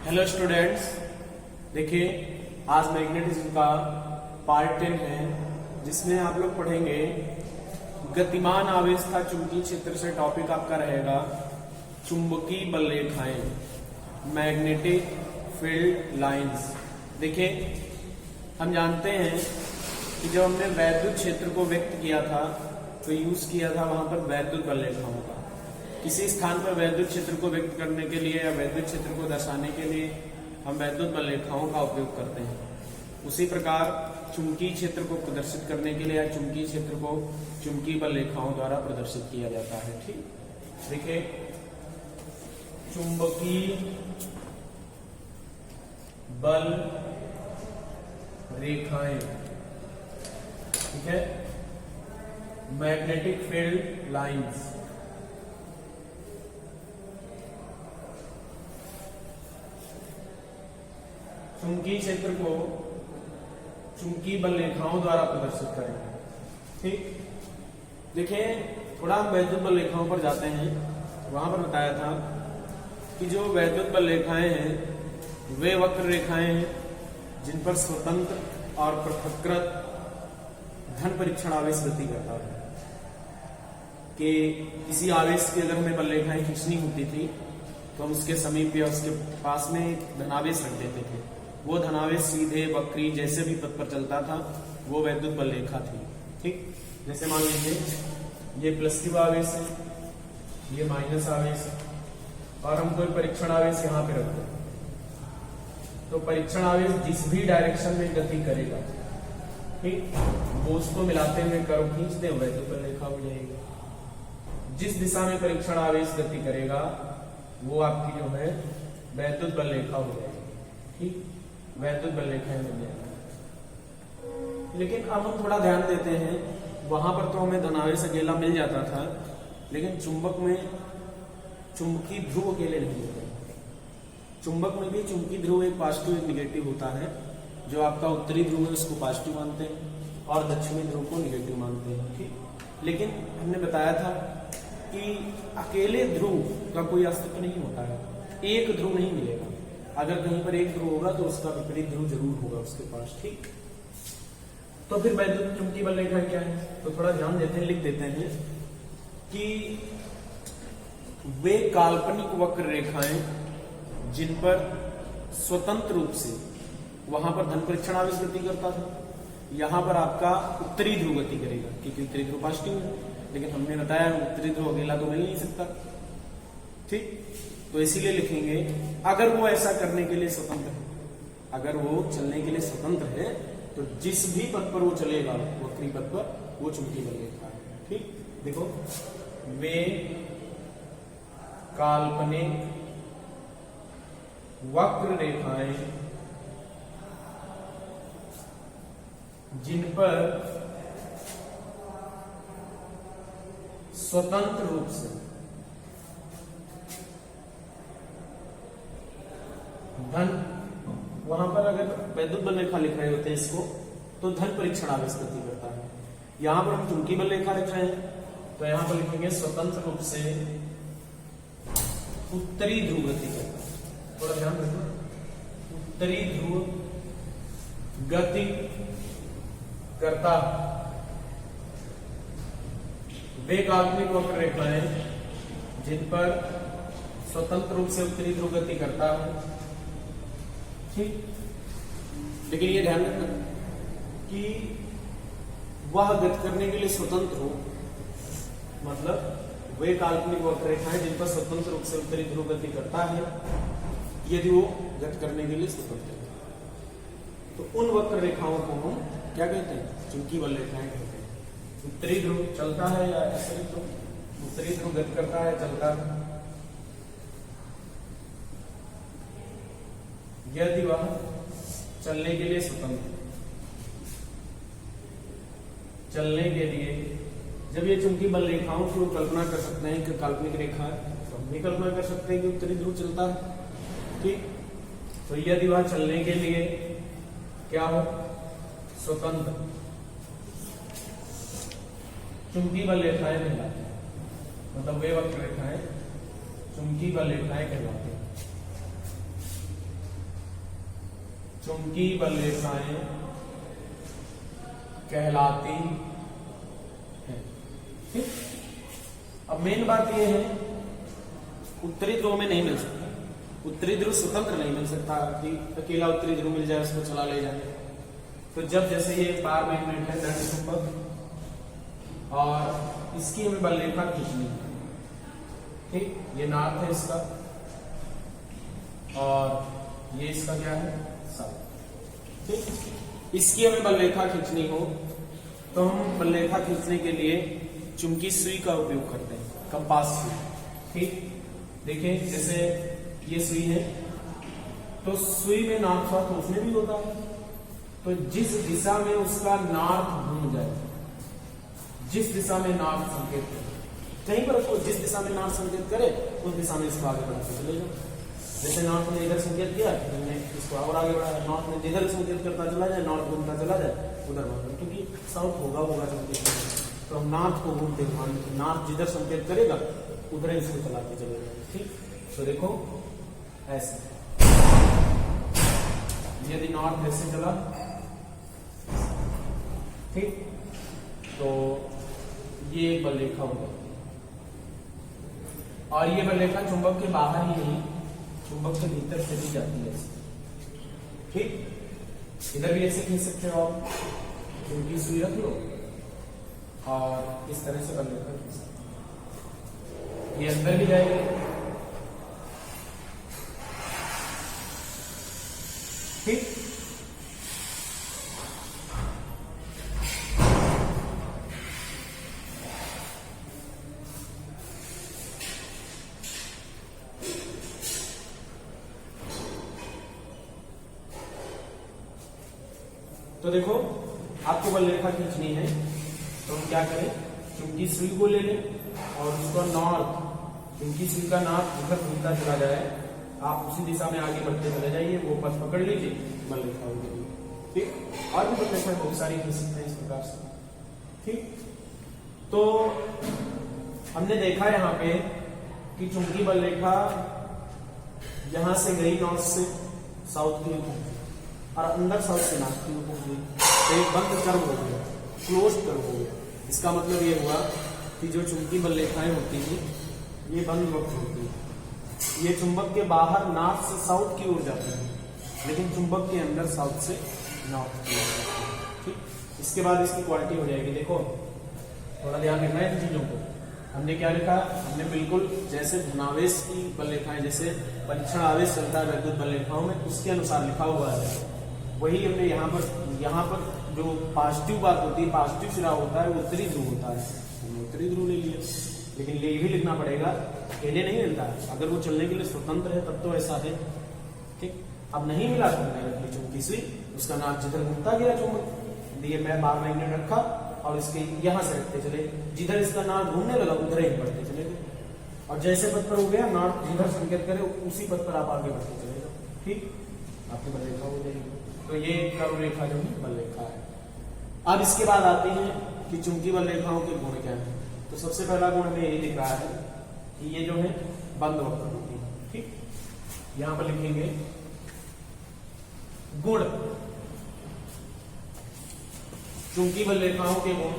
Hello students, देखिए आज magnetism का पार्ट 10 है जिसमें आप लोग पढ़ेंगे गतिमान आवेश का चुंबकीय क्षेत्र से टॉपिक आपका रहेगा चुंबकीय बल रेखाएं, मैग्नेटिक फील्ड लाइंस। देखिए हम जानते हैं कि जब हमने वैद्युत क्षेत्र को व्यक्त किया था तो यूज किया था वहां पर वैद्युत बल रेखाओं का। किसी स्थान पर वैद्युत क्षेत्र को व्यक्त करने के लिए या वैद्युत क्षेत्र को दर्शाने के लिए हम वैद्युत बल रेखाओं का उपयोग करते हैं। उसी प्रकार चुंबकीय क्षेत्र को प्रदर्शित करने के लिए या चुंबकीय क्षेत्र को चुंबकीय बल रेखाओं द्वारा प्रदर्शित किया जाता है। ठीक, देखिए चुंबकीय बल रेखाएं, ठीक है, मैग्नेटिक फील्ड लाइंस। चुंबकीय क्षेत्र को चुंबकीय बल रेखाओं द्वारा प्रदर्शित करेंगे। ठीक, देखिए थोड़ा हम वैद्युत बल रेखाओं पर जाते हैं। वहां पर बताया था कि जो वैद्युत बल रेखाएं हैं वे वक्र रेखाएं हैं जिन पर स्वतंत्र और पृथक्कृत धन परीक्षण आवेश गति करता है। कि किसी आवेश की अगर हमें बल रेखाएं खींचनी होती थी तो हम उसके समीप या उसके पास में एक धनावेश रख देते थे। वो धनावेश सीधे वक्री जैसे भी पथ पर चलता था वो वैद्युत बल रेखा थी। ठीक, जैसे मान लीजिए ये प्लस आवेश है, ये माइनस आवेश है और हम कोई परीक्षण आवेश यहाँ पे रखते हैं तो परीक्षण आवेश जिस भी डायरेक्शन में गति करेगा, ठीक, वो उसको मिलाते हुए कर्व खींच दे वैद्युत बल रेखा हो जाएगी। जिस दिशा में परीक्षण आवेश गति करेगा वो आपकी जो है वैद्युत बल रेखा हो जाएगी। ठीक, वैद्युत बल रेखाएं बन जाएगी। लेकिन अब हम थोड़ा ध्यान देते हैं, वहां पर तो हमें धनावेश अकेला मिल जाता था लेकिन चुंबक में चुंबकीय ध्रुव अकेले नहीं होते। चुंबक में भी चुंबकीय ध्रुव एक पॉजिटिव एक निगेटिव होता है। जो आपका उत्तरी ध्रुव है उसको पॉजिटिव मानते हैं और दक्षिणी ध्रुव को निगेटिव मानते हैं। ठीक, लेकिन हमने बताया था कि अकेले ध्रुव का कोई अस्तित्व नहीं होता है, एक ध्रुव नहीं मिलेगा। अगर कहीं पर एक ध्रुव होगा तो उसका विपरीत ध्रुव जरूर होगा उसके पास। ठीक, तो फिर वैद्युत चुंबकीय बल रेखा क्या है तो थोड़ा ध्यान देते हैं, लिख देते हैं कि वे काल्पनिक वक्र रेखाएं जिन पर स्वतंत्र रूप से वहां पर धन परीक्षण आवेश गति करता था, यहां पर आपका उत्तरी ध्रुव गति करेगा क्योंकि उत्तरी ध्रुव पॉजिटिव है। लेकिन हमने बताया उत्तरी ध्रुव अकेला तो मिल नहीं सकता। ठीक, तो इसीलिए लिखेंगे अगर वो ऐसा करने के लिए स्वतंत्र है, अगर वो चलने के लिए स्वतंत्र है तो जिस भी पथ पर वो चलेगा वक्री पथ पर वो चुंबकीय बल रेखा है। ठीक, देखो वे काल्पनिक वक्र रेखाएं जिन पर स्वतंत्र रूप से धन, वहां पर अगर वैद्युत बल रेखा लिख रहे होते हैं इसको तो धन परीक्षण आवेश गति करता है। यहां पर हम चुंबकीय बल रेखा लिख रहे हैं तो यहां पर लिखेंगे स्वतंत्र रूप से उत्तरी ध्रुव गति करता है। थोड़ा ध्यान रखना, उत्तरी ध्रुव गति करता वे काल्पनिक वक्र रेखाएं जिन पर स्वतंत्र रूप से उत्तरी ध्रुव गति करता है। ठीक, लेकिन ये ध्यान रखना कि वह गति करने के लिए स्वतंत्र हो, मतलब वे काल्पनिक वक्र रेखाएं जिन पर स्वतंत्र रूप से उत्तरी ध्रुव गति करता है यदि वो गति करने के लिए स्वतंत्र है तो उन वक्र रेखाओं को हम क्या कहते हैं, चुंबकीय बल रेखाएं कहते हैं। उत्तरी ध्रुव चलता है या ऐसे ध्रुव, उत्तरी ध्रुव गति करता है चलता है, यदि वह चलने के लिए स्वतंत्र, चलने के लिए जब ये चुंबकीय बल रेखाओं की कल्पना कर सकते हैं कि काल्पनिक रेखा है तो हम भी कल्पना कर सकते हैं कि उत्तरी ध्रुव चलता है। ठीक, तो यदि वह चलने के लिए क्या हो, स्वतंत्र चुंबकीय बल रेखाएं कहलाती है, मतलब वे वक्र रेखाएं चुंबकीय बल रेखाएं कहलाती हैं। चुंबकीय बल रेखाएं कहलाती है। ठीक, अब मेन बात यह है उत्तरी ध्रुव में नहीं मिल सकता, उत्तरी ध्रुव स्वतंत्र नहीं मिल सकता कि अकेला उत्तरी ध्रुव मिल जाए उसको चला ले जाए। तो जब जैसे ये बार मैग्नेट है दंड चुंबक और इसकी हमें बल रेखा खींचनी है। ठीक, ये नॉर्थ है इसका और ये इसका क्या है साउथ। ठीक, इसकी हमें बल रेखा खींचनी हो तो हम बल रेखा खींचने के लिए चुंबकीय सुई का उपयोग करते हैं, कंपास सुई। ठीक, देखिए जैसे ये सुई है तो सुई में नॉर्थ साउथ उसमें भी होता है, तो जिस दिशा में उसका नॉर्थ घूम जाए, जिस दिशा में नॉर्थ संकेत करे, कहीं पर उसको जिस दिशा में नॉर्थ संकेत करे उस दिशा में इसको आगे बढ़ाते चले जाओ। जैसे नॉर्थ ने इधर संकेत किया हमने इसको और आगे बढ़ाया, नॉर्थ ने जिधर संकेत करता चला जाए, नॉर्थ घूमता चला जाए उधर बढ़ा, क्योंकि साउथ होगा संकेत, तो हम नॉर्थ को घूमते नॉर्थ जिधर संकेत करेगा उधर इसको चलाते चले जाए। ठीक, तो देखो ऐसे यदि नॉर्थ ऐसे चला, ठीक, तो ये एक बल रेखा होगा और ये बल रेखा चुंबक के बाहर ही नहीं, चुंबक के भीतर से भी जाती है। ठीक, इधर भी ऐसे खींच सकते हो आप, चुंबकीय सुई रख लो और इस तरह से बल रेखा खींच सकते, ये अंदर भी जाएगा। ठीक, तो देखो आपको बल रेखा खींचनी है तो हम क्या करें, चुंबकीय सुई को ले लें और उसको नॉर्थ, चुंबकीय सुई का नॉर्थ जिधर घूमता चला जाए आप उसी दिशा में आगे बढ़ते चले जाइए, वो पथ पकड़ लीजिए, बल रेखा हो जाएगी। ठीक, और भी बल रेखा बहुत सारी खींच सकते हैं इस प्रकार से। ठीक, तो हमने देखा यहाँ पे कि चुंबकीय बल रेखा यहां से गई नॉर्थ से साउथ की ओर और अंदर साउथ से नॉर्थ की ओर पहुंच गई, तो एक बंद कर्व हो गया, क्लोज कर्व हो गया। इसका मतलब ये हुआ कि जो चुंबकीय बल रेखाएं होती हैं ये बंद वक्र होती है, ये चुंबक के बाहर नॉर्थ से साउथ की ओर जाती है लेकिन चुंबक के अंदर साउथ से नॉर्थ की ओर जाती है। ठीक, इसके बाद इसकी क्वालिटी हो जाएगी। देखो थोड़ा ध्यान रखना है इन चीजों को। हमने क्या लिखा, हमने बिल्कुल जैसे धनावेश की बल रेखाएं, जैसे परीक्षण आवेश चलता है वैद्युत बल रेखाओं में, उसके अनुसार लिखा हुआ है, वही हमने यहाँ पर जो पॉजिटिव बात होती है, पॉजिटिव सिरा होता है वो उत्तरी ध्रुव होता है, हमने उत्तरी ध्रुव ले लिया, लेकिन ये भी लिखना पड़ेगा, अकेले नहीं मिलता है, अगर वो चलने के लिए स्वतंत्र है तब तो ऐसा है। ठीक, अब नहीं मिला तो हमने रख ली चुंबकीय सुई, उसका नाम जिधर घूमता गया चुंबक दिए, मैं बार मैग्नेट रखा और इसके यहां से रखते चले, जिधर इसका नाम घूमने लगा उधर ही बढ़ते चले गए, और जैसे पथ पर हो गया नॉर्थ जिधर संकेत करे उसी पथ पर आप आगे बढ़ते चले जाओ। ठीक, आपकी बल रेखा हो जाएगी। तो ये कर्व रेखा जो है बल रेखा है। अब इसके बाद आते हैं कि चुंबकीय बल रेखाओं के गुण क्या है। तो सबसे पहला गुण हमें यही दिख रहा है कि ये जो है बंद वक्र होती है। ठीक, यहां पर लिखेंगे गुण, चुंबकीय बल रेखाओं के गुण।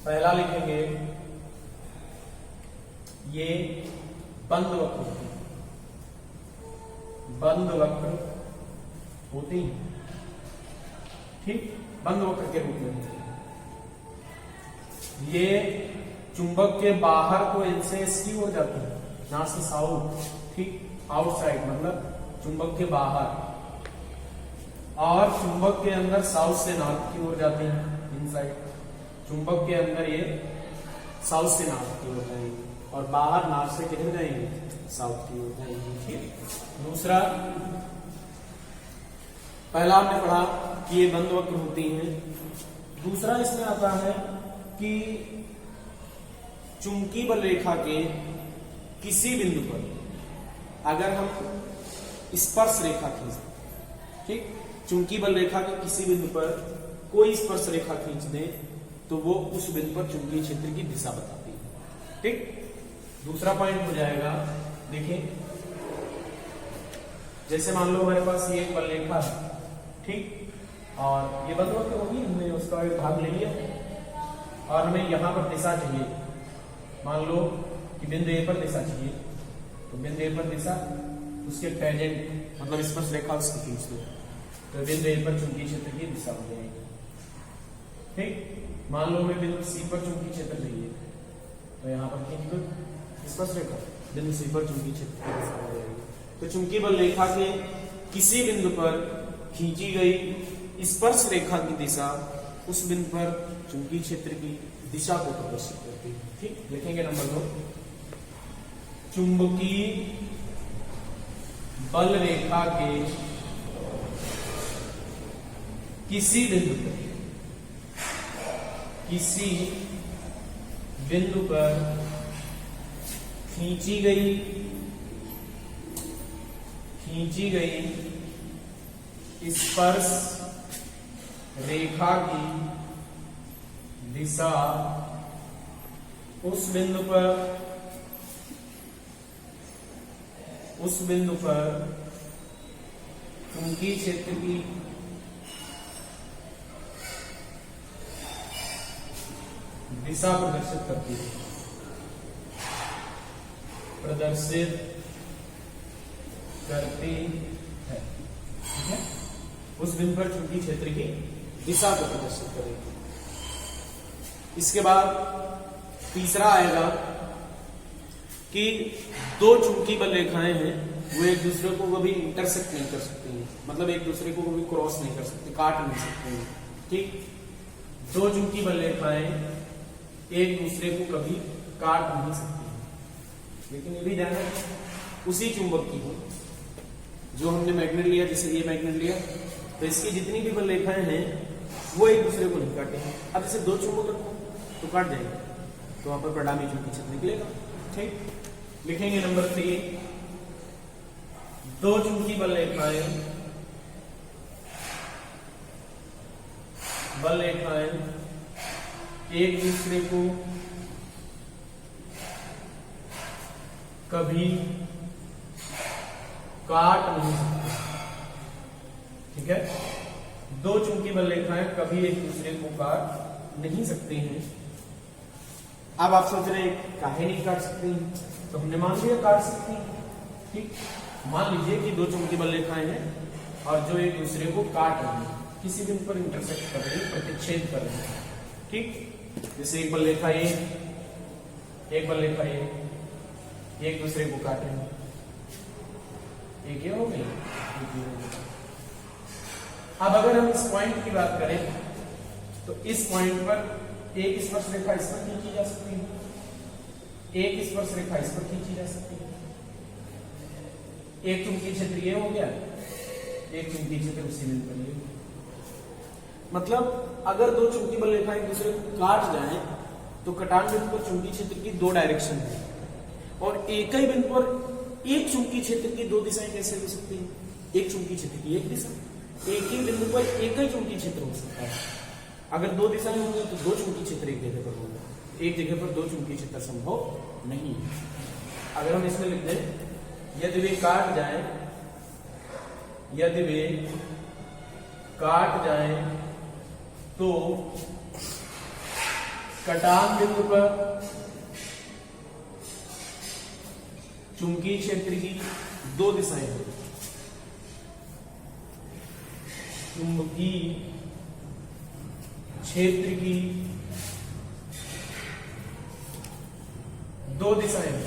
पहला लिखेंगे ये बंद वक्र होती है, बंद वक्र होती है। ठीक, बंद वक्र के रूप में ये चुंबक के बाहर को इनसे इसकी ओर जाती है, नॉर्थ से साउथ। ठीक, आउटसाइड मतलब चुंबक के बाहर, और चुंबक के अंदर साउथ से नॉर्थ की ओर जाते हैं, इनसाइड। चुंबक के अंदर ये साउथ से नॉर्थ की ओर जाएंगे और बाहर नॉर्थ से किधर जाएंगे, साउथ की ओर जाएंगे। ठीक, दूसरा, पहला हमने पढ़ा कि ये बंद वक्र होती हैं। दूसरा इसमें आता है कि चुंबकीय बल रेखा के किसी बिंदु पर अगर हम स्पर्श रेखा खींचते, ठीक, चुंबकीय बल रेखा के किसी बिंदु पर कोई स्पर्श रेखा खींच दें तो वो उस बिंदु पर चुंबकीय क्षेत्र की दिशा बताती है। ठीक, दूसरा पॉइंट हो जाएगा, देखिए जैसे मान लो हमारे पास ये एक बल रेखा है, ठीक, और ये बंद होगी, हमने उसका एक भाग ले लिया और हमें यहाँ पर दिशा चाहिए। मान लो कि बिंदु ए पर दिशा चाहिए, तो बिंदु ए पर दिशा, उसके टेंजेंट मतलब स्पर्श रेखा उसकी खींच दो, तो बिंदु ए पर चुंबकीय क्षेत्र की दिशा हो जाएगी। ठीक, मान लो हमें बिंदु सी पर चुंबकीय क्षेत्र चाहिए, तो यहाँ पर खींच दो स्पर्श रेखा, बिंदु सी पर चुंबकीय क्षेत्र की दिशा हो जाएगी। तो चुंबकीय बल रेखा के किसी बिंदु पर खींची गई स्पर्श रेखा की दिशा उस बिंदु पर चुंबकीय क्षेत्र की दिशा को प्रदर्शित करती है। ठीक, लिखेंगे नंबर 2, चुंबकीय बल रेखा के किसी बिंदु पर खींची गई स्पर्श रेखा की दिशा उस बिंदु पर चुंबकीय क्षेत्र की दिशा प्रदर्शित करती है, ठीक है, उस बिंदु पर चुंबकीय क्षेत्र की दिशा को प्रदर्शित करेगी। इसके बाद तीसरा आएगा कि दो चुंबकीय बल रेखाएं हैं, वो एक दूसरे को कभी इंटरसेक्ट नहीं कर सकती हैं, मतलब एक दूसरे को कभी क्रॉस नहीं कर सकती, काट नहीं सकती हैं। ठीक, दो चुंबकीय बल रेखाएं एक दूसरे को कभी काट नहीं सकती हैं, लेकिन ये भी ध्यान रखें उसी चुंबक की हो जो हमने मैग्नेट लिया, जैसे ये मैग्नेट लिया, तो इसकी जितनी भी बल रेखाएं हैं वो एक दूसरे को नहीं काटेंगे। अब जैसे दो चुंबक रखो तो काट जाएगा, तो वहां पर परिणामी चुंबकीय क्षेत्र निकलेगा। ठीक, लिखेंगे नंबर 3, दो चुंबकीय बल रेखाएं एक दूसरे को कभी काट नहीं सकते। ठीक है, दो चुंबकीय बल रेखाएं कभी एक दूसरे को काट नहीं सकती हैं। अब आप सोच रहे हैं काहे नहीं काट सकती, तो हमने मान लिया काट सकती हैं। ठीक, मान लीजिए कि दो चुंबकीय बल रेखाएं हैं और जो एक दूसरे को काट रही है, किसी बिंदु पर इंटरसेक्ट कर रही है, प्रतिच्छेद कर रही है। ठीक, जैसे एक बल रेखा ए, एक बल रेखा ए एक दूसरे को काट रहे हैं, एक ये हो गई, एक ये हो गई। अब अगर हम इस पॉइंट की बात करें तो इस पॉइंट पर एक स्पर्श रेखा इस पर खींची जा सकती है, एक स्पर्श रेखा इस पर खींची जा सकती है। एक चुंबकीय क्षेत्र ये हो गया, एक चुंबकीय क्षेत्र उसी बिंदु पर ये। मतलब अगर दो चुंबकीय बल रेखाएं एक दूसरे को काट जाएं तो कटान बिंदु पर चुंबकीय क्षेत्र की दो डायरेक्शन है, और एक ही बिंदु पर एक चुंबकीय क्षेत्र की दो दिशाएं कैसे हो सकती हैं? एक चुंबकीय क्षेत्र की एक दिशा, एक ही बिंदु पर एक ही चुंबकीय क्षेत्र हो सकता है। अगर दो दिशाएं होंगी तो दो चुंबकीय क्षेत्र एक जगह पर होगा, एक जगह पर दो चुंबकीय क्षेत्र संभव नहीं है। अगर हम इसमें लिख दें यदि वे काट जाएं, तो कटान बिंदु पर चुंबकीय क्षेत्र की दो दिशाएं होंगी। चुंबकीय क्षेत्र की दो दिशाएं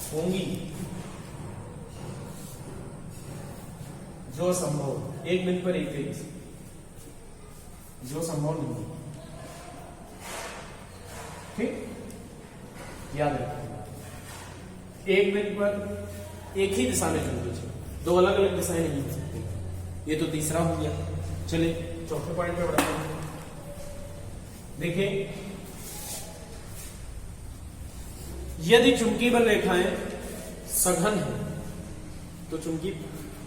होंगी जो संभव, एक बिंदु पर एक ही जो संभव नहीं। ठीक, याद रखिए एक बिंदु पर एक ही दिशा में चुंबकीय क्षेत्र, दो अलग अलग दिशाएं नहीं हो सकती। ये तो तीसरा हो गया। चलिए चौथे पॉइंट पे बढ़ते हैं। देखिए, यदि चुंबकीय बल रेखाएं सघन है तो चुंबकीय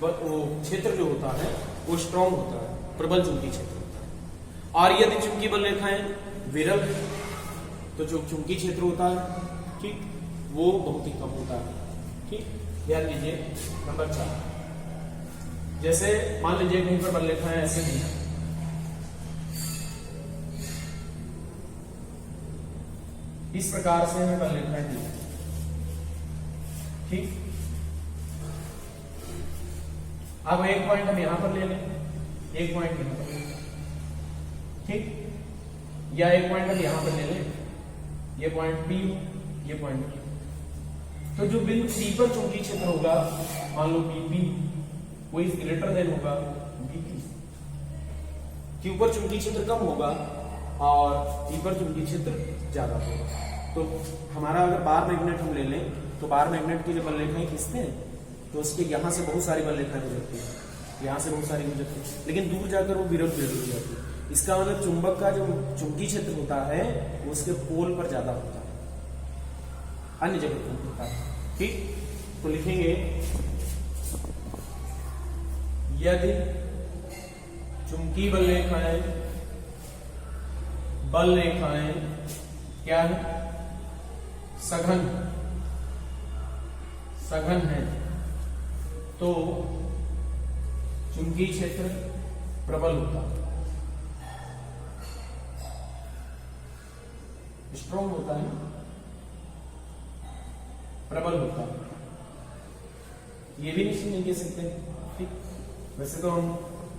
क्षेत्र जो होता है वो स्ट्रॉन्ग होता है, प्रबल चुंबकीय क्षेत्र होता है। और यदि चुंबकीय बल रेखाएं विरल है तो जो चुंबकीय क्षेत्र होता है, ठीक, वो बहुत ही कम होता है। ठीक, ध्यान दीजिए। नंबर 4, जैसे मान लीजिए कहीं पर बल रेखाएं ऐसे दी, इस प्रकार से हमें बल रेखाएं दी। ठीक, अब एक पॉइंट हम यहां पर ले लें, एक पॉइंट यहां पर ले लें। ठीक, या एक पॉइंट हम यहां पर ले लें, ये पॉइंट P, ये पॉइंट P। तो जो बिंदु C पर चुंबकीय क्षेत्र होगा, मान लो BP, वो इज ग्रेटर देन होगा BP। Q पर चुंबकीय क्षेत्र कम होगा और P पर चुंबकीय क्षेत्र ज्यादा होगा। तो हमारा अगर बार मैग्नेट हम ले लें, तो बार मैग्नेट की जो बल रेखाएं खींचते हैं तो उसके यहां से बहुत सारी बल रेखाएं गुजरती है, यहां से बहुत सारी गुजरती है, लेकिन दूर जाकर वो विरोध हो जाती है। इसका मतलब चुंबक का जो चुंबकीय क्षेत्र होता है वो उसके पोल पर ज्यादा होता है, अन्य जगह कम होता है। ठीक, तो लिखेंगे यदि चुंबकीय बल रेखाएं क्या है, सघन है, तो चुंबकीय क्षेत्र प्रबल होता है, स्ट्रॉन्ग होता है, प्रबल होता है। ये भी निश्चित नहीं कह सकते। ठीक, वैसे तो हम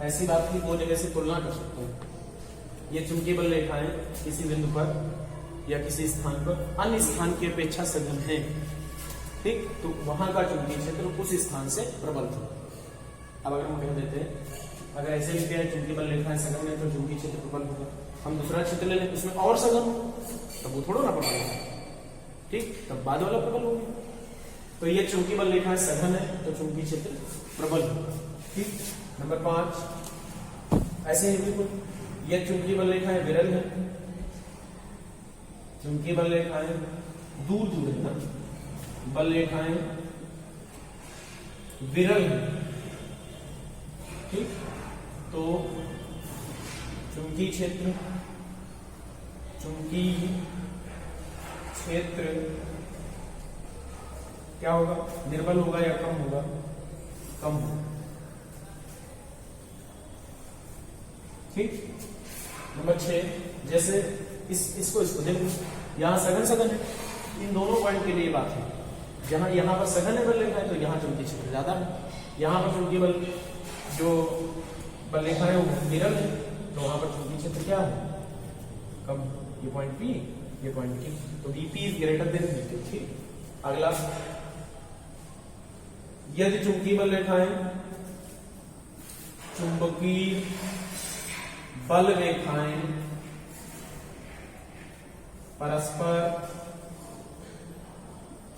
ऐसी बात की दो जगह से तुलना कर सकते हैं। ये चुंबकीय बल रेखाएं किसी बिंदु पर या किसी स्थान पर अन्य स्थान की अपेक्षा सघन है। ठीक, तो वहां का चुंबकीय क्षेत्र उस स्थान से प्रबल था। अब अगर हम कह देते हैं, अगर ऐसे लिखते हैं चुंबकीय बल रेखाएं सघन है तो चुंबकीय क्षेत्र प्रबल होगा, हम दूसरा क्षेत्र ले लें उसमें और सघन हो, तब वो थोड़ा ना प्रबल होगा। ठीक, तब बाद वाला प्रबल होगा। तो ये चुंबकीय बल रेखाएं सघन है तो चुंबकीय क्षेत्र प्रबल होगा। ठीक, नंबर 5, ऐसे ही बिल्कुल ये चुंबकीय बल रेखाएं विरल है, चुंबकीय बल रेखाएं दूर दूर है ना, बल रेखाएं विरल है। ठीक, तो चुंबकीय क्षेत्र क्या होगा, निर्बल होगा या कम होगा, कम होगा। ठीक, नंबर 6, जैसे इसको देखो, यहां सघन है, इन दोनों पॉइंट के लिए बात है। जहां यहां पर सघन है बल रेखा है तो यहां चुंबकीय क्षेत्र ज्यादा है, यहां पर चुंबकीय बल जो बल रेखा है वो विरल है, तो वहां पर चुंबकीय क्षेत्र क्या है, कम। ये पॉइंट P, ये पॉइंट Q, तो BP is greater than BP। ठीक, अगला, यदि चुंबकीय बल रेखाएं परस्पर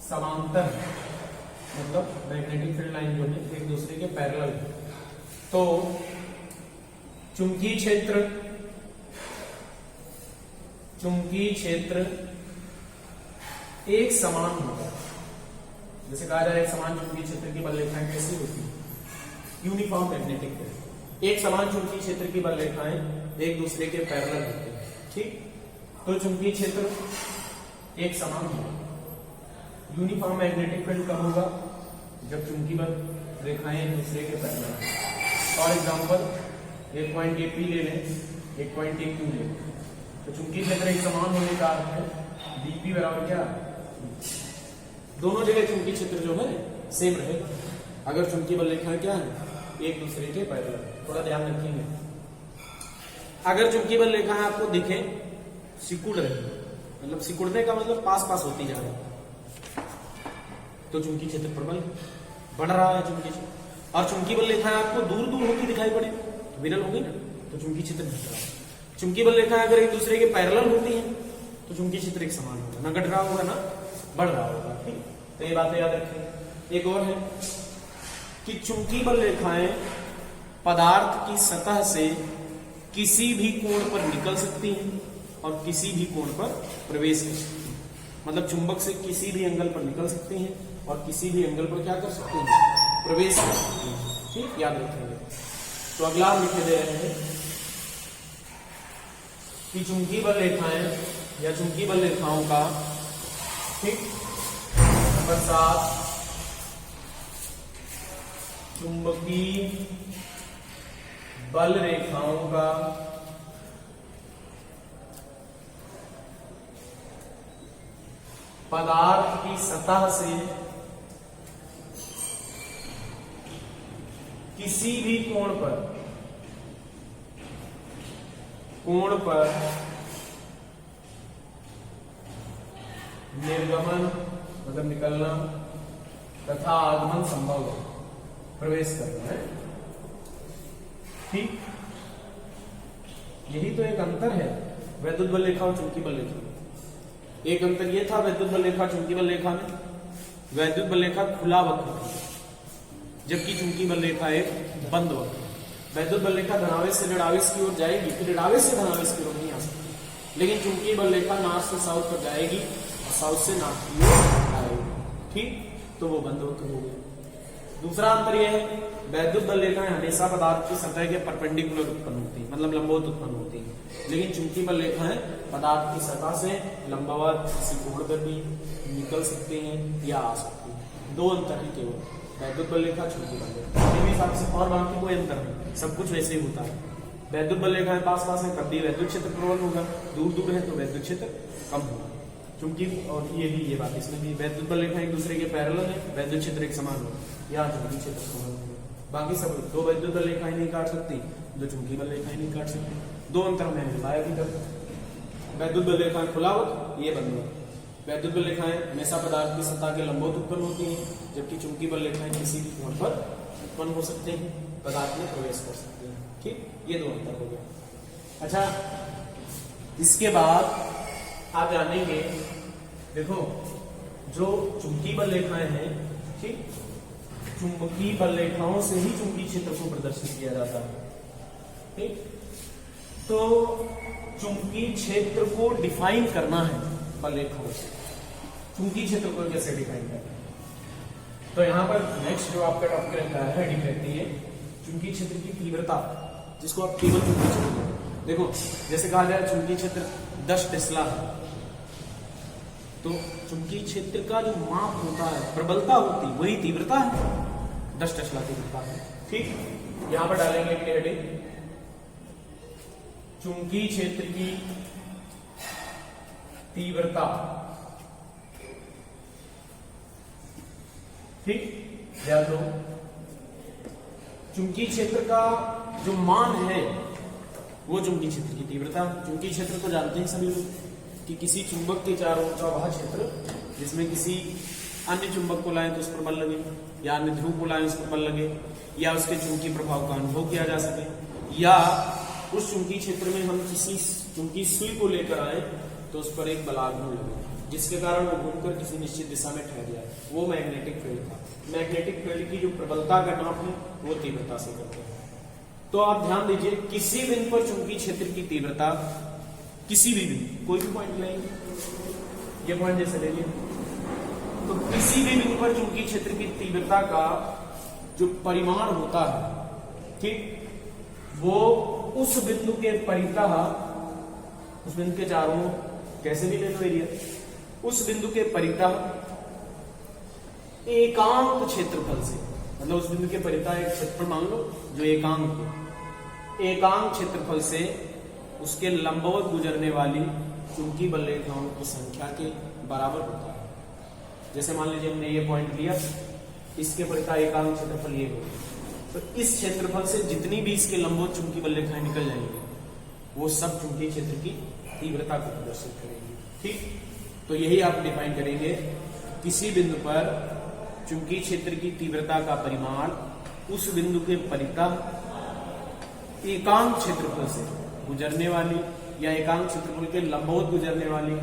समांतर, मतलब मैग्नेटिक फील्ड लाइन जो है एक दूसरे के पैरेलल, तो चुंबकीय क्षेत्र एक समान होगा। जैसे कहा जाए एक समान चुंबकीय क्षेत्र की बल रेखाएं कैसी होती है, यूनिफॉर्म मैग्नेटिक फील्ड। एक समान चुंबकीय क्षेत्र की बल रेखाएं एक दूसरे के पैरेलल होते हैं। ठीक, तो चुंबकीय क्षेत्र एक समान होगा। यूनिफॉर्म मैग्नेटिक फील्ड कब होगा, जब चुंबकीय बल रेखाएं एक दूसरे के पैरेलल। फॉर एग्जांपल, एक पॉइंट ए पी ले लें, एक पॉइंट ए क्यू ले लें, तो चुंबकीय क्षेत्र एक समान होने का अर्थ है डीपी बराबर क्या, दोनों जगह चुंबकीय क्षेत्र जो है सेम रहेगा अगर चुंबकीय बल रेखाएं क्या है, एक दूसरे के पैरेलल। थोड़ा ध्यान रखेंगे, अगर चुंबकीय बल रेखाएं आपको दिखे सिकुड़ रही, मतलब सिकुड़ने का मतलब पास पास होती जा रही, तो चुंबकीय क्षेत्र प्रबल बढ़ रहा है चुंबकीय क्षेत्र। और चुंबकीय बल रेखाएं आपको दूर दूर होती दिखाई पड़े, विरल होगी ना, तो चुंबकीय क्षेत्र घट रहा है। चुंबकीय बल रेखाएं अगर एक दूसरे के पैरेलल होती हैं तो चुंबकीय क्षेत्र एक समान होगा, ना घट रहा होगा ना बढ़ रहा होगा। ठीक, तो ये बातें याद रखें। एक और है कि चुंबकीय बल रेखाएं पदार्थ की सतह से किसी भी कोण पर निकल सकती हैं और किसी भी कोण पर प्रवेश कर सकती हैं। मतलब चुंबक से किसी भी एंगल पर निकल सकती हैं और किसी भी एंगल पर क्या कर सकती हैं, प्रवेश कर सकती हैं। ठीक, याद रखेंगे। तो अगला हम लिखे दे रहे हैं कि चुंबकीय बल रेखाएं या चुंबकीय बल रेखाओं का, ठीक, नंबर 7 चुंबकीय बल रेखाओं का पदार्थ की सतह से किसी भी कोण पर निर्गमन मतलब निकलना तथा आगमन संभव है, प्रवेश करना है। ठीक, यही तो एक अंतर है वैद्युत बल रेखा और चुंबकीय बल रेखा में। एक अंतर यह था वैद्युत बल रेखा चुंबकीय बल रेखा में, वैद्युत बल रेखा खुला वक्र थी, जबकि चुंबकीय बल रेखा एक बंद वक्र। वैद्युत बल रेखा धनावेश से ऋणावेश की ओर जाएगी, फिर ऋणावेश से धनावेश की ओर नहीं आ सकती, लेकिन चुंबकीय बल रेखा नॉर्थ से साउथ पर जाएगी और साउथ से नॉर्थ की ओर आएगी। ठीक, तो वो बंद वक्र हो गया। दूसरा अंतर यह है वैद्युत बल रेखाएं हमेशा पदार्थ की सतह के परपेंडिकुलर उत्पन्न होती है, मतलब लंबवत उत्पन्न होती है, लेकिन चुंबकीय बल रेखाएं पदार्थ की सतह से लंबवत किसी कोण पर भी निकल सकते हैं या आ सकती हैं। दो अंतर है केवल, वैद्युत बल रेखा चुंबकीय बल रेखा के हिसाब से, और बाकी कोई अंतर नहीं, सब कुछ वैसे ही होता है। वैद्युत बल रेखाएं पास पास है तब भी वैद्युत क्षेत्र प्रबल होगा, दूर दूर है तो वैद्युत क्षेत्र कम होगा। चुंबकीय और ये बात इसमें भी वैद्युत बल रेखाएं एक दूसरे के पैरेलल है, वैद्युत क्षेत्र एक समान होगा, या चुंबकीय क्षेत्र समान होगा। बाकी सब दो वैद्युत बल रेखाएं नहीं काट सकती, दो चुंबकीय बल रेखाएं नहीं काट सकती। दो अंतर मैंने बताया अभी तक। वैद्युत बल रेखाएं खुला वक्र, ये बंद वक्र। वैद्युत बल रेखाएं हमेशा पदार्थ की सतह के लंबवत उत्पन्न होती हैं, जबकि चुंबकीय बल रेखाएं किसी भी कोण पर उत्पन्न हो सकते हैं, पदार्थ में प्रवेश कर सकते हैं। ठीक, ये दो अंतर हो गया। अच्छा, इसके बाद आप जानेंगे, देखो जो चुंबकीय बल रेखाएं हैं, ठीक, चुंबकीय बल रेखाओं से ही चुंबकीय क्षेत्र को प्रदर्शित किया जाता है। ठीक, तो चुंबकीय क्षेत्र को डिफाइन करना है बल रेखाओं से। चुंबकीय क्षेत्र को कैसे डिफाइन करना है, तो यहां पर नेक्स्ट जो आपका टॉपिक रहता है, हेडिंग रहती है चुंबकीय क्षेत्र की तीव्रता, जिसको आप केवल चुंबकीय क्षेत्र, देखो जैसे कहा जाए चुंबकीय क्षेत्र 10 टेस्ला है, तो चुंबकीय क्षेत्र का जो माप होता है, प्रबलता होती, वही तीव्रता है, 10 टेस्ला तीव्रता है। ठीक, यहां पर डालेंगे हेडिंग चुंबकीय क्षेत्र की तीव्रता। ठीक, याद लो चुंबकीय क्षेत्र का जो मान है वो चुंबकीय क्षेत्र की तीव्रता। चुंबकीय क्षेत्र को जानते हैं सभी लोग कि किसी चुंबक के चारों ओर का वह क्षेत्र जिसमें किसी अन्य चुंबक को लाएं तो उस पर बल लगे, या अन्य ध्रुव को लाएं उस पर बल लगे, या उसके चुंबकीय प्रभाव का अनुभव किया जा सके, या उस चुंबकीय क्षेत्र में हम किसी चुंबकीय सुई को लेकर आए तो उस पर एक बलाघूर्ण लगे, जिसके कारण वो घूमकर किसी निश्चित दिशा में ठहर जाए, वो मैग्नेटिक फील्ड था। मैग्नेटिक फील्ड की जो प्रबलता का नाप है वो तीव्रता से करते हैं। तो आप ध्यान दीजिए, किसी बिंदु पर चुंबकीय क्षेत्र की तीव्रता, किसी भी बिंदु, कोई भी पॉइंट लेंगे, ये पॉइंट जैसे ले लिया, तो किसी भी बिंदु पर चुंबकीय क्षेत्र की तीव्रता का जो परिमाण होता है, ठीक, वो उस बिंदु के परितः, उस बिंदु के चारों, कैसे भी ले लो एरिया, उस बिंदु के परितः एकांक क्षेत्रफल से, मतलब उस बिंदु के परितः एक क्षेत्रफल मान लो जो एकांक क्षेत्रफल से उसके लंबवत गुजरने वाली चुंबकीय बल रेखाओं की संख्या के बराबर होता है। जैसे मान लीजिए हमने ये पॉइंट लिया, इसके परितः एकांक क्षेत्रफल ये होगा, तो इस क्षेत्रफल से जितनी भी इसके लंबवत चुंबकीय बल रेखाएं निकल जाएंगी वो सब चुंबकीय क्षेत्र की तीव्रता को प्रदर्शित करेंगी। ठीक, तो यही आप डिफाइन करेंगे, किसी बिंदु पर चुंबकीय क्षेत्र की तीव्रता का परिमाण उस बिंदु के परितः एकांक क्षेत्रफल से गुजरने वाली या एकांक क्षेत्रफल के लंबवत गुजरने वाली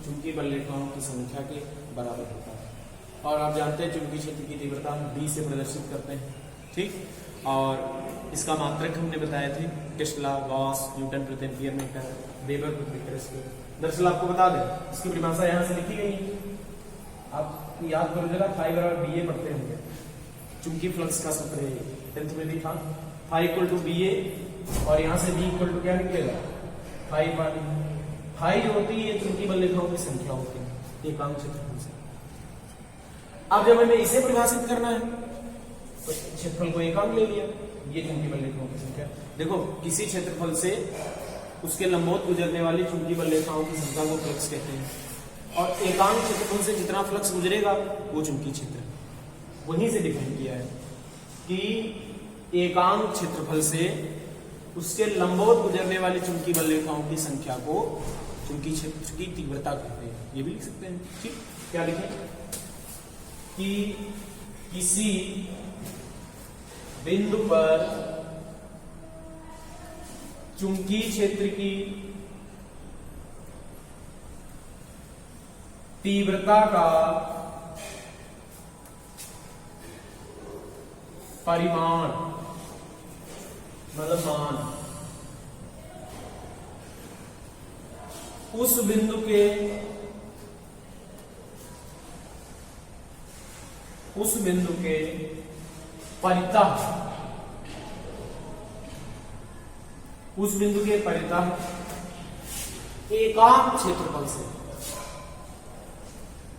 चुंबकीय बल रेखाओं की संख्या के बराबर होता है। और आप जानते हैं चुंबकीय क्षेत्र की तीव्रता हम B से प्रदर्शित करते हैं। ठीक, और इसका मात्रक हमने बताए थे, टेस्ला, गॉस, न्यूटन प्रति एम्पीयर मीटर, वेबर प्रति मीटर स्क्वायर। दरअसल आपको बता दें, इसकी परिभाषा यहाँ से लिखी गई है, आप याद करो जरा, फाई बराबर BA पढ़ते होंगे, चुंबकीय फ्लक्स का सूत्र है, 10th में भी था, फाई इक्वल टू BA, और यहाँ से B इक्वल टू क्या निकलेगा, फाई पानी। फाई जो होती है ये चुंबकीय बल रेखाओं की संख्या होती है एकांक क्षेत्रफल से। अब जब हमें इसे परिभाषित करना है तो क्षेत्रफल को एकांक ले लिया, ये चुंबकीय बल रेखाओं की संख्या। देखो किसी क्षेत्रफल से उसके लंबवत गुजरने वाली चुंबकीय बल रेखाओं की संख्या को फ्लक्स कहते हैं, और एकांक क्षेत्रफल से जितना फ्लक्स गुजरेगा वो चुंबकीय क्षेत्र है। वहीं से डिफाइन किया है कि एकांक क्षेत्रफल से उसके लंबवत गुजरने वाली चुंबकीय बल रेखाओं की संख्या को चुंबकीय क्षेत्र की तीव्रता कहते हैं। ये भी लिख सकते हैं। ठीक, क्या लिखें कि किसी बिंदु पर चुंबकीय क्षेत्र की तीव्रता का परिमाण मतलब मान उस बिंदु के परितः एकांक क्षेत्रफल से,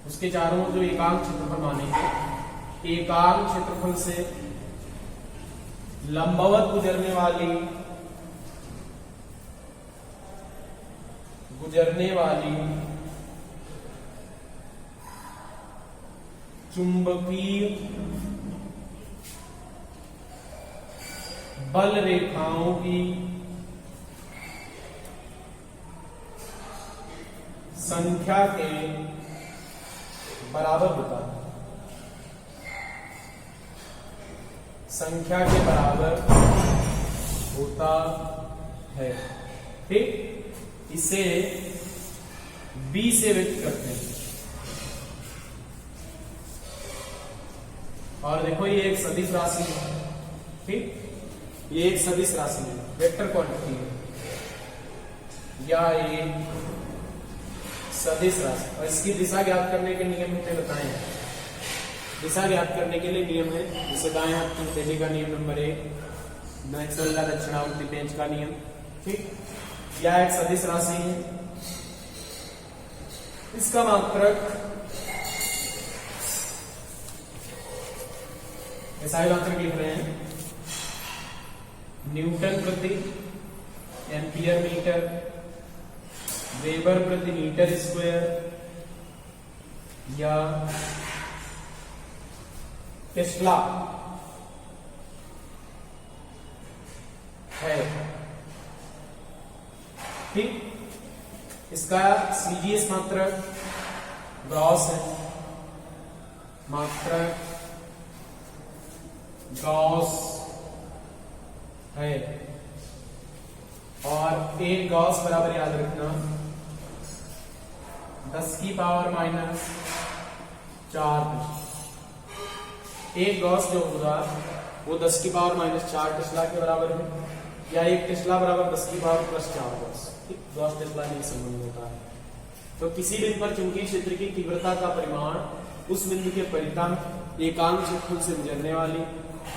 उसके चारों जो एकांक क्षेत्रफल मानेंगे, एकांक क्षेत्रफल से लंबवत गुजरने वाली चुंबकीय बल रेखाओं की संख्या के बराबर होता है, संख्या के बराबर होता है। ठीक, इसे b से व्यक्त करते हैं। और देखो ये एक सदिश राशि है। ठीक, ये एक सदिश राशि है, वेक्टर क्वांटिटी है, या एक सदिश राशि। और इसकी दिशा ज्ञात करने के नियम हमने बताए हैं। दिशा ज्ञात करने के लिए नियम है, जैसे दाएं हाथ की हथेली का नियम नंबर 1, मैक्सवेल का दक्षिणावर्ती पेंच का नियम। ठीक, यह एक सदिश राशि है, इसका मात्रक ऐसा ही मात्रक लिख रहे हैं, न्यूटन प्रति एम्पियर मीटर, वेबर प्रति मीटर स्क्वायर, या टेस्ला है। ठीक, इसका सीजीएस मात्रक ग्रॉस है, मात्रक गॉस है। और एक गॉस बराबर याद रखना 10 की पावर माइनस 4। एक गॉस जो होगा वो 10 की पावर माइनस 4 टेस्ला के बराबर है, या एक टेस्ला बराबर 10 की power plus 4 Gauss. Gauss Tesla नहीं संबंध होता है। तो किसी बिंदु पर चुंबकीय क्षेत्र की तीव्रता का परिमाण उस बिंदु के परितः एकांक क्षेत्रफल से गुजरने वाली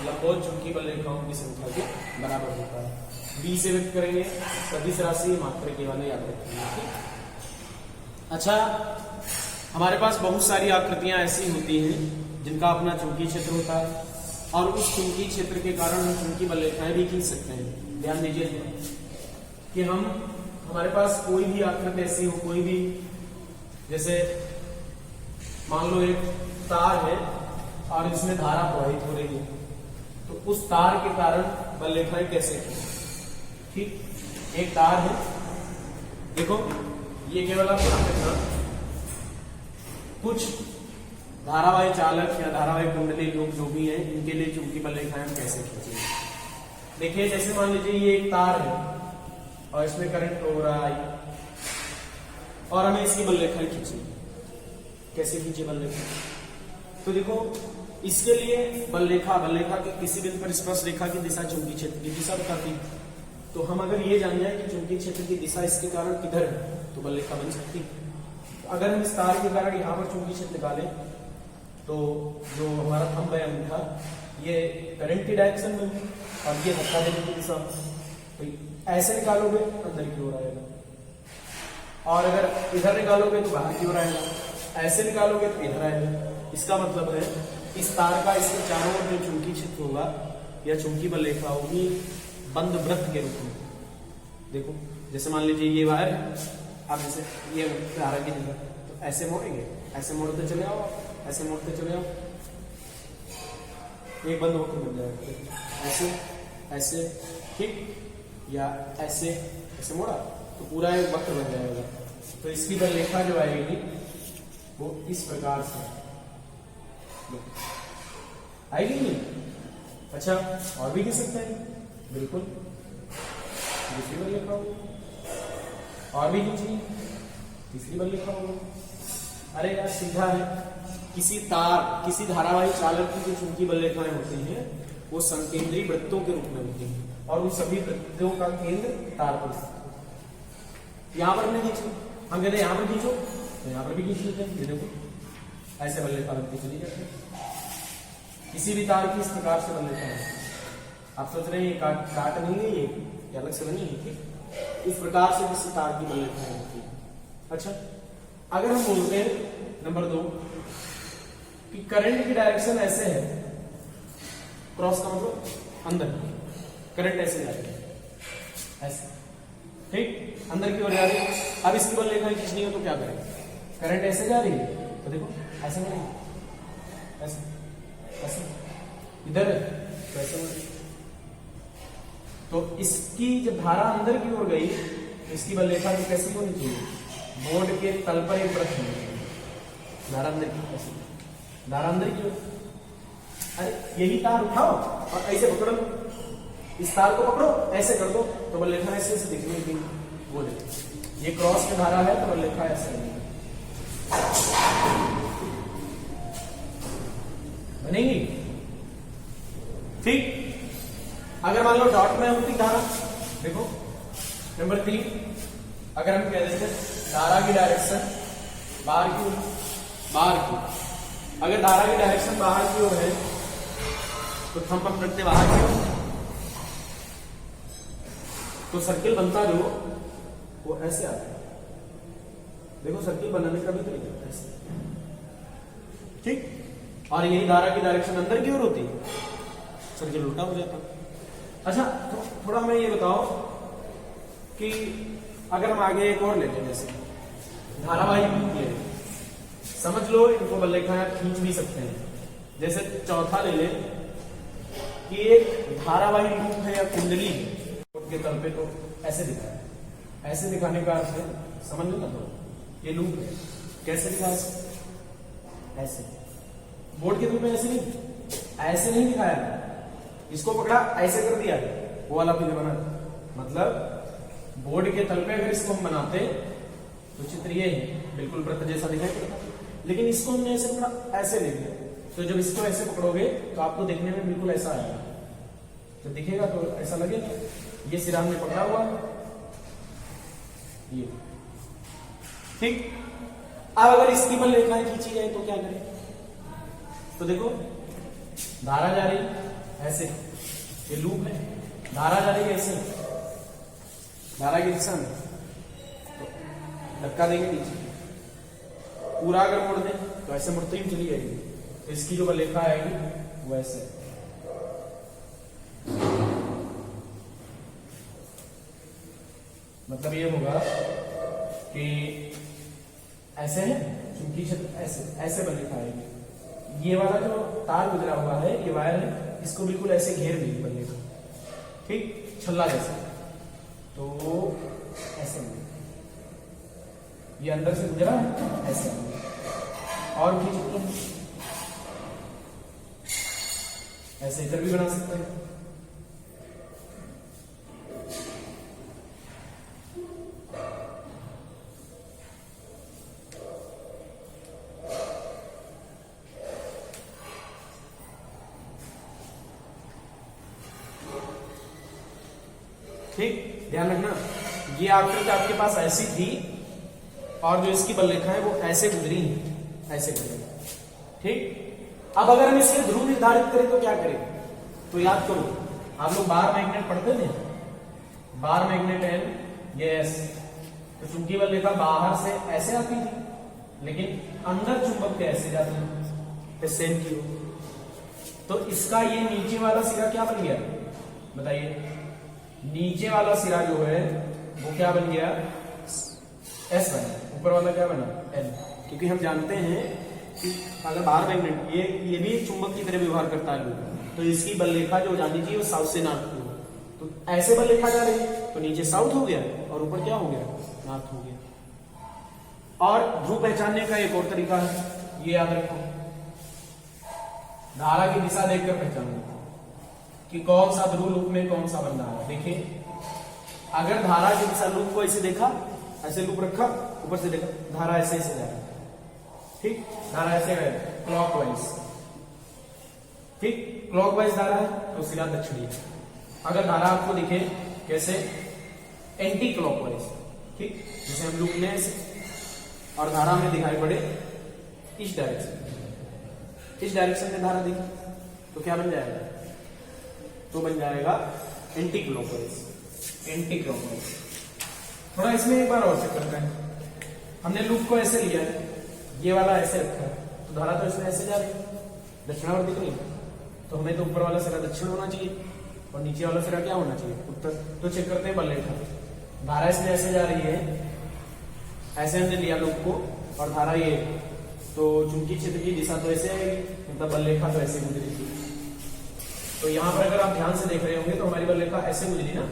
लंबवत चुंबकीय बल रेखाओं की संख्या के बराबर होता है। b से व्यक्त करेंगे, सदिश राशि मात्रक के वाले याद रखेंगे। अच्छा, हमारे पास बहुत सारी आकृतियां ऐसी होती हैं जिनका अपना चुंबकीय क्षेत्र होता है, और उस चुंबकीय क्षेत्र के कारण हम चुंबकीय बल रेखाएं भी खींच सकते हैं। ध्यान दीजिए कि हमारे पास कोई भी आकृति ऐसी हो, कोई भी, जैसे मान लो एक तार है और इसमें धारा प्रवाहित हो रही है, तो उस तार के कारण बल रेखाएं कैसे खींचे। ठीक, एक तार है, देखो ये केवल आप ध्यान रखना, कुछ धारावाही चालक या धारावाही कुंडली लोग जो भी हैं, इनके लिए चुंबकीय बल रेखाएं हम कैसे खींचेंगे। देखिए, जैसे मान लीजिए ये एक तार है और इसमें करंट हो रहा है और हमें इसकी बल रेखाएं खींचनी, कैसे खींचे बल रेखा। तो देखो, इसके लिए बल रेखा के किसी बिंदु पर स्पर्श रेखा की दिशा चुंबकीय क्षेत्र की दिशा बताती है। तो हम अगर ये जान जाए कि चुंबकीय क्षेत्र की दिशा इसके कारण किधर है, तो बल रेखा बन सकती है। अगर हम इस तार के कारण यहाँ पर चुंबकीय क्षेत्र निकालें, तो जो हमारा थंब है अंगूठा, ये करंट की डायरेक्शन में है और ये धक्का देने की दिशा। तो ऐसे निकालोगे अंदर की ओर आएगा, और अगर इधर निकालोगे तो बाहर की ओर आएगा, ऐसे निकालोगे तो इधर आएगा। इसका मतलब है इस तार का इसके चारों ओर जो चुंबकीय क्षेत्र होगा या चुंबकीय बल रेखा होगी बंद वृत्त के रूप में। देखो जैसे मान लीजिए ये वायर है, आप जैसे ये धारा की दिशा, तो ऐसे मोड़ेंगे, ऐसे मोड़ते चले आओ, ऐसे मोड़ते चले आओ, एक बंद होकर बन जाएगा, ऐसे ऐसे, ठीक, या ऐसे ऐसे मोड़ा तो पूरा एक वक्र बन जाएगा। तो इसकी बल रेखा जो आएगी वो इस प्रकार से आएगी नहीं। अच्छा और भी खींच सकते हैं, बिल्कुल दूसरी बल रेखा होगी, और भी खींचिए, तीसरी बल रेखा होगी। अरे यार सीधा है, किसी तार किसी धारावाही चालक की जो चुंबकीय बल रेखाएं होती हैं वो संकेंद्री वृत्तों के रूप में होती हैं और उन सभी वृत्तों का केंद्र तार पर स्थित है। यहां पर हमने खींची, हम कहते हैं यहां पर खींचो तो यहां पर भी खींच लेते हैं, ये देखो ऐसे बल रेखा बनती चली जाती है। किसी भी तार की इस प्रकार से बल रेखा है, आप सोच रहे हैं ये काट नहीं है, ये अलग से बनी है, ठीक, इस प्रकार से किसी तार की बल रेखा होती है। अच्छा अगर हम बोलते हैं नंबर 2 कि करंट की डायरेक्शन ऐसे है, क्रॉस का मतलब अंदर, करंट ऐसे जा रही है, ऐसे, ठीक, अंदर की ओर जा रही है। अब इसकी बल रेखा खींचनी हो तो क्या करें, करंट ऐसे जा रही है तो देखो ऐसे बढ़ेगी, ऐसे ऐसे, इधर है तो ऐसे बढ़ेगी। तो इसकी जब धारा अंदर की ओर गई तो इसकी बल रेखा कैसी होनी चाहिए, बोर्ड के तल पर एक वृत्त होनी चाहिए, धारा अंदर की, ऐसे धारा अंदर की ओर। अरे यही तार उठाओ और ऐसे पकड़ लो, इस तार को पकड़ो ऐसे कर दो तो बल रेखा ऐसे ऐसे दिखने की, वो देखो ये क्रॉस में धारा है तो बल रेखा ऐसे बनेगी, ठीक। अगर मान लो डॉट में होती धारा, देखो नंबर 3 अगर हम कह देते धारा की डायरेक्शन बाहर की, अगर धारा की डायरेक्शन बाहर की ओर है तो थंब अप रखते बाहर की ओर, तो सर्किल बनता जो वो ऐसे आता है। देखो सर्किल बनाने का भी तरीका ऐसे, ठीक, और यही धारा की डायरेक्शन अंदर की ओर होती है, सर्किल उल्टा हो जाता। अच्छा तो थोड़ा हमें ये बताओ कि अगर हम आगे एक और लेते हैं, जैसे धारावाही है, समझ लो इनको बल रेखाएं खींच भी सकते हैं। जैसे चौथा ले ले कि एक धारावाही लूप है या कुंडली है के तल पे, तो ऐसे दिखा है, ऐसे दिखाने का अर्थ है, समझ लो ना, तो ये लूप है, कैसे दिखा है, ऐसे बोर्ड के तल पे ऐसे नहीं दिखाया, इसको पकड़ा ऐसे कर दिया, वो वाला फिगर बना। मतलब बोर्ड के तल पे अगर इसको हम बनाते तो चित्र ये है, बिल्कुल वृत्त जैसा दिखाई पड़ता, लेकिन इसको हमने ऐसे पकड़ा, ऐसे ले लिया, तो जब इसको ऐसे पकड़ोगे तो आपको देखने में बिल्कुल ऐसा आएगा, तो दिखेगा तो ऐसा लगेगा ये सिरा हमने पकड़ा हुआ है, ये, ठीक। अब अगर इसकी बल रेखाएं खींची जाए तो क्या करें, तो देखो धारा जा रही ऐसे, ये लूप है, धारा जा रही है ऐसे, धारा की दिशा में, तो धक्का देंगे नीचे, पूरा अगर मोड़ दें तो ऐसे मुड़ते ही चली जाएगी, तो इसकी जो बल रेखा आएगी वो ऐसे, मतलब ये होगा कि ऐसे है चुंबकीय क्षेत्र, ऐसे बल रेखा आएगी। ये वाला जो तार गुजरा हुआ है, ये वायर है, इसको बिल्कुल ऐसे घेर देगी बल रेखा, ठीक, छल्ला जैसे, तो ऐसे ये अंदर से गुजरा है ऐसे, और भी ऐसे इधर भी बना सकते हैं, ठीक, ध्यान रखना ये आकृति आपके पास ऐसी थी और जो इसकी बल रेखा है वो ऐसे गुजरी है, ऐसे गुजरी, ठीक। अब अगर हम इसके ध्रुव निर्धारित करें तो क्या करें, तो याद करो आप लोग बार मैग्नेट पढ़ते थे, बार मैग्नेट एन ये एस, तो चुंबकीय बल रेखा बाहर से ऐसे आती थी लेकिन अंदर चुंबक के ऐसे जाती है, SN की हो, तो इसका ये नीचे वाला सिरा क्या बन गया बताइए? नीचे वाला सिरा जो है वो क्या बन गया? S बना। ऊपर वाला क्या बना? N। क्योंकि हम जानते हैं कि अगर बाहर मैग्नेट ये भी एक चुंबक की तरह व्यवहार करता है तो इसकी बल रेखा जो जानी चाहिए वो साउथ से नॉर्थ की हो, तो ऐसे बल रेखा जा रही है तो नीचे साउथ हो गया और ऊपर क्या हो गया? नॉर्थ हो गया। और ध्रुव पहचानने का एक और तरीका है, ये याद रखो, धारा की दिशा देखकर पहचानना कि कौन सा ध्रुव लूप में कौन सा बन रहा है। देखिए अगर धारा की दिशा लूप को ऐसे देखा, ऐसे लूप रखा, ऊपर से देखा, धारा ऐसे ऐसे जा रही है, ठीक, धारा ऐसे है क्लॉकवाइज, ठीक, क्लॉकवाइज धारा है तो सिरा दक्षिणी है। अगर धारा आपको दिखे कैसे? एंटी क्लॉकवाइज, ठीक, जैसे हम लूप लें ऐसे और धारा में दिखाई पड़े इस डायरेक्शन में धारा दिखी तो क्या बन जाएगा? तो बन जाएगा एंटी क्लॉकवाइज। थोड़ा इसमें एक बार और चेक करते हैं। हमने लूप को ऐसे लिया है, ये वाला ऐसे रखा है तो धारा तो इसमें ऐसे जा रही है, दक्षिणावर्त दिख रही है, तो हमें तो ऊपर वाला सिरा दक्षिण होना चाहिए और नीचे वाला सिरा क्या होना चाहिए? उत्तर। तो चेक करते हैं बल रेखा। धारा इसमें ऐसे जा रही है, ऐसे हमने लिया लूप को और धारा ये, तो चुंबकीय क्षेत्र की दिशा तो ऐसे आएगी, मतलब बल रेखा तो ऐसे गुजरेगी। तो यहाँ पर अगर आप ध्यान से देख रहे होंगे तो हमारी बल रेखा ऐसे गुजरी ना,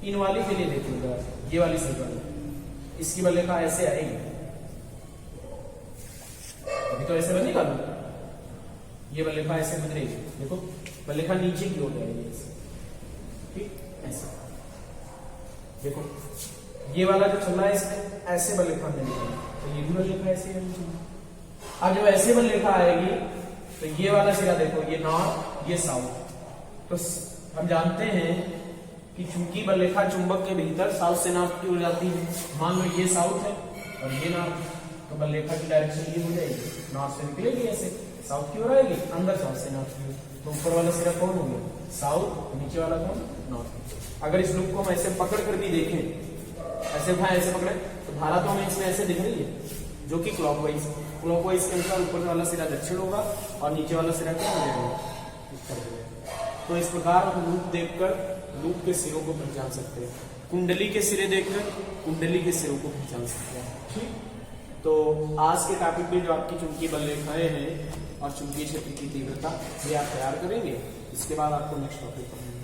इन वाली के लिए देखिएगा, ये वाली सही वाली, इसकी बल रेखा ऐसे आएगी, अभी तो ऐसे बनेगा ना, ये बल रेखा ऐसे गुजरेगी, देखो बल रेखा नीचे की ओर जाएगी ऐसे, ठीक, ऐसे देखो ये वाला जो चल रहा है इसमें ऐसे बल रेखा मिलेगी, तो ये भी बल रेखा ऐसे आनी चाहिए। अब जब ऐसे बल रेखा आएगी तो ये वाला सिरा देखो, ये नॉर्थ ये साउथ, तो हम जानते हैं कि चूंकि बल रेखा चुंबक के भीतर साउथ से नॉर्थ की ओर जाती है, मान लो ये साउथ है और ये नॉर्थ, तो बल रेखा की डायरेक्शन ये हो जाएगी, नॉर्थ से निकलेगी ऐसे साउथ की ओर आएगी, अंदर साउथ से नॉर्थ की ओर, तो ऊपर वाला सिरा कौन हो गया? साउथ, नीचे वाला कौन? नॉर्थ। अगर इस लूप को हम ऐसे पकड़ कर भी देखें, ऐसे उठाए ऐसे पकड़े तो धारा तो हमें इसमें ऐसे दिख रही है जो कि क्लॉकवाइज के अनुसार ऊपर वाला सिरा दक्षिण होगा और नीचे वाला सिरा क्या हो जाएगा? उत्तर हो जाएगा। तो इस प्रकार हम लूप देखकर लूप के सिरों को पहचान सकते हैं, कुंडली के सिरे देखकर कुंडली के सिरों को पहचान सकते हैं, ठीक। तो आज के टॉपिक में जो आपकी चुंबकीय बल रेखाएं हैं और चुंबकीय क्षेत्र की तीव्रता ये आप तैयार करेंगे, इसके बाद आपको नेक्स्ट टॉपिक पढ़ेंगे।